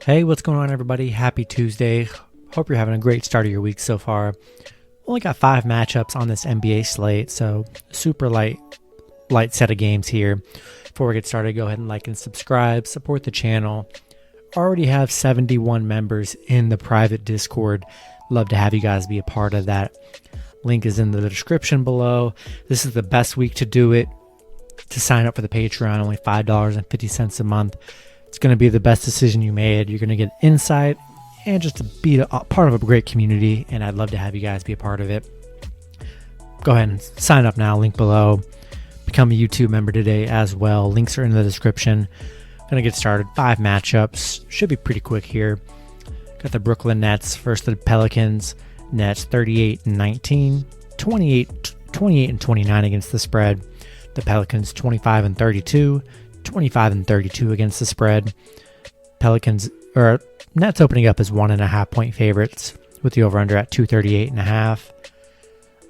Hey, what's going on, everybody? Happy Tuesday. Hope you're having a great start of your week so far. Only got 5 matchups on this NBA slate, so super light set of games here. Before we get started, go ahead and like and subscribe, support the channel. Already have 71 members in the private Discord. Love to have you guys be a part of that. Link is in the description below. This is the best week to do it. To sign up for the Patreon, only $5.50 a month. It's going to be the best decision you made. You're going to get insight and just to be a part of a great community, and I'd love to have you guys be a part of it. Go ahead and sign up now, link below. Become a YouTube member today as well. Links are in the description. Going to get started. 5 matchups. Should be pretty quick here. Got the Brooklyn Nets versus the Pelicans. Nets 38-19, 28-29 against the spread. The Pelicans 25-32. 25-32 against the spread. Nets opening up as 1.5 point favorites with the over-under at 238.5.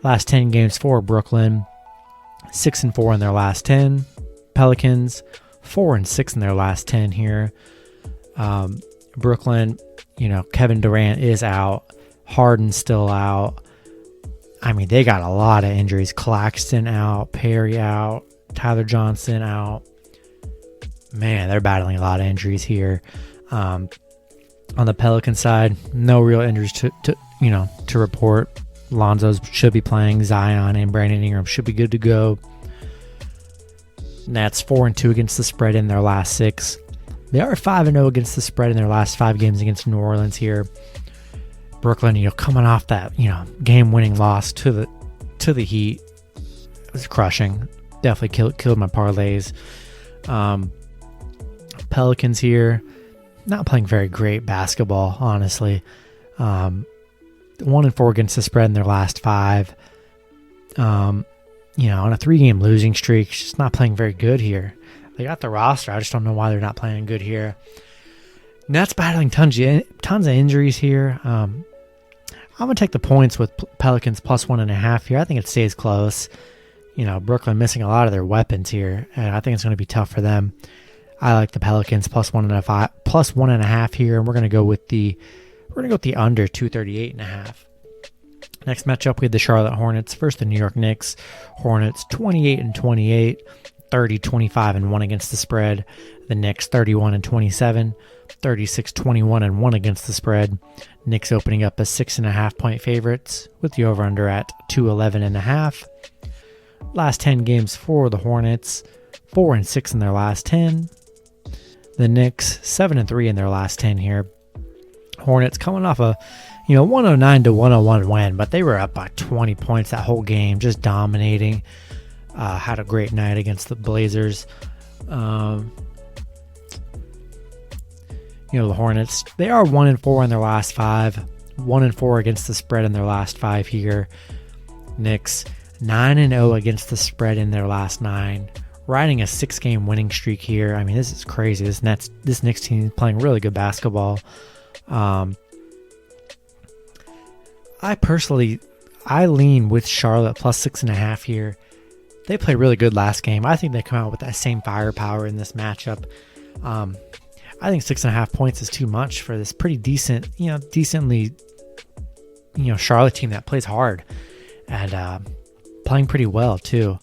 Last 10 games for Brooklyn, 6-4 in their last 10. Pelicans 4-6 in their last 10 here. Brooklyn, Kevin Durant is out. Harden's still out. I mean, they got a lot of injuries. Claxton out, Perry out, Tyler Johnson out. Man, they're battling a lot of injuries here. On the Pelican side, no real injuries to report. Lonzo's should be playing. Zion and Brandon Ingram should be good to go. Nets 4-2 against the spread in their last 6. They are 5-0 against the spread in their last 5 games against New Orleans here. Brooklyn, coming off that game-winning loss to the Heat, it was crushing. Definitely killed my parlays. Pelicans here, not playing very great basketball, honestly. 1-4 against the spread in their last 5. On a 3-game losing streak, just not playing very good here. They got the roster. I just don't know why they're not playing good here. Nets battling tons of injuries here. I'm going to take the points with Pelicans plus 1.5 here. I think it stays close. Brooklyn missing a lot of their weapons here, and I think it's going to be tough for them. I like the Pelicans plus 1.5 here, and we're going to go with the under 238.5. Next matchup, we have the Charlotte Hornets versus the New York Knicks. Hornets 28-28, 30-25-1 against the spread. The Knicks 31-27, 36-21-1 against the spread. Knicks opening up as 6.5 point favorites with the over/under at 211.5. Last 10 games for the Hornets, 4-6 in their last 10. The Knicks 7-3 in their last 10 here. Hornets coming off a 109-101 win, but they were up by 20 points that whole game, just dominating. Had a great night against the Blazers. The Hornets, they are 1-4 in their last 5, 1-4 against the spread in their last 5 here. Knicks 9-0 against the spread in their last 9. Riding a 6-game winning streak here. I mean, this is crazy. This Knicks team is playing really good basketball. I lean with Charlotte plus 6.5 here. They played really good last game. I think they come out with that same firepower in this matchup. I think 6.5 points is too much for this pretty decently Charlotte team that plays hard and playing pretty well too.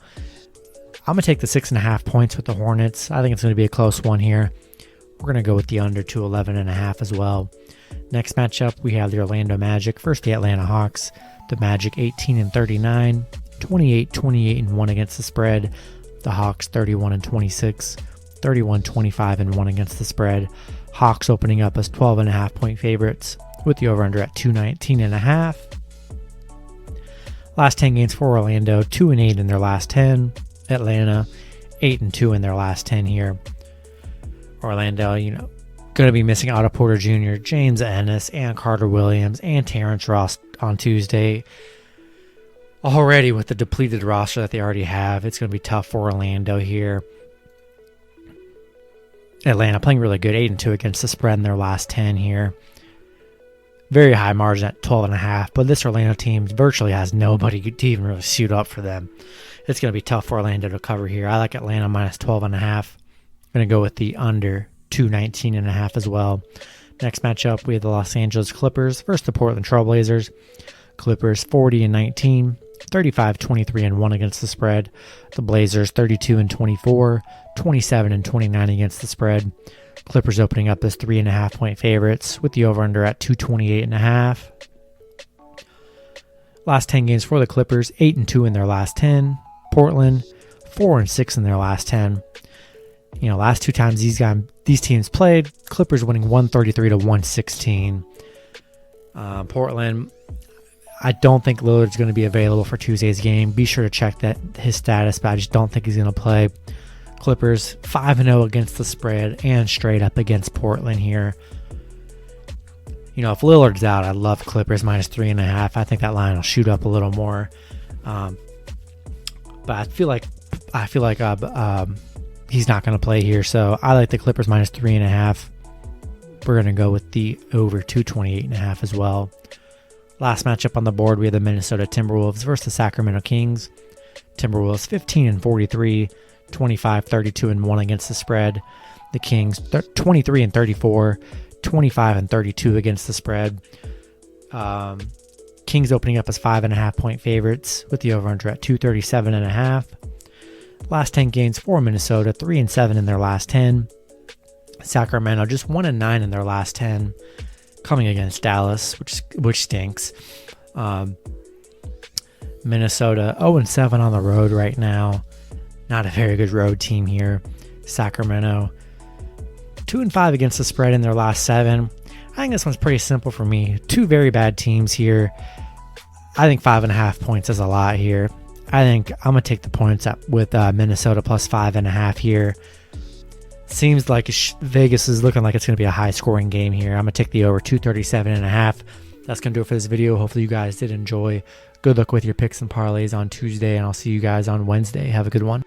I'm going to take the 6.5 points with the Hornets. I think it's going to be a close one here. We're going to go with the under 211.5 as well. Next matchup, we have the Orlando Magic versus the Atlanta Hawks. The Magic 18-39, 28-28-1 against the spread. The Hawks 31-26, 31-25-1 against the spread. Hawks opening up as 12.5 point favorites with the over/under at 219.5. Last 10 games for Orlando, 2-8 in their last 10. Atlanta 8-2 in their last 10 here. Orlando, going to be missing Otto Porter Jr., James Ennis, and Carter Williams, and Terrence Ross on Tuesday. Already with the depleted roster that they already have, it's going to be tough for Orlando here. Atlanta playing really good, 8-2 against the spread in their last 10 here. Very high margin at 12.5, but this Orlando team virtually has nobody to even really suit up for them. It's going to be tough for Orlando to cover here. I like Atlanta minus 12.5. I'm going to go with the under 219.5 as well. Next matchup, we have the Los Angeles Clippers versus the Portland Trail Blazers. Clippers 40-19, 35-23-1 against the spread. The Blazers 32-24, 27-29 against the spread. Clippers opening up as 3.5 point favorites with the over-under at 228.5. Last 10 games for the Clippers, 8-2 in their last 10. Portland 4-6 in their last 10. Last 2 times these teams played, Clippers winning 133-116. Portland, I don't think Lillard's going to be available for Tuesday's game. Be sure to check his status, but I just don't think he's going to play. Clippers 5-0 against the spread and straight up against Portland here. If Lillard's out, I love Clippers minus 3.5. I think that line will shoot up a little more. But I feel like he's not going to play here, so I like the Clippers minus 3.5. We're going to go with the over 228.5 as well. Last matchup on the board, we have the Minnesota Timberwolves versus the Sacramento Kings. Timberwolves 15-43, 25-32-1 against the spread. The Kings 23-34, 25-32 against the spread. Kings opening up as 5.5 point favorites with the over-under at 237.5. Last 10 games for Minnesota, 3-7 in their last 10. Sacramento just 1-9 in their last 10, coming against Dallas, which stinks. Minnesota 0-7 on the road right now. Not a very good road team here. Sacramento 2-5 against the spread in their last 7. I think this one's pretty simple for me. 2 very bad teams here. I think 5.5 points is a lot here. I think I'm going to take the points up with Minnesota plus 5.5 here. Seems like Vegas is looking like it's going to be a high-scoring game here. I'm going to take the over 237.5. That's going to do it for this video. Hopefully you guys did enjoy. Good luck with your picks and parlays on Tuesday, and I'll see you guys on Wednesday. Have a good one.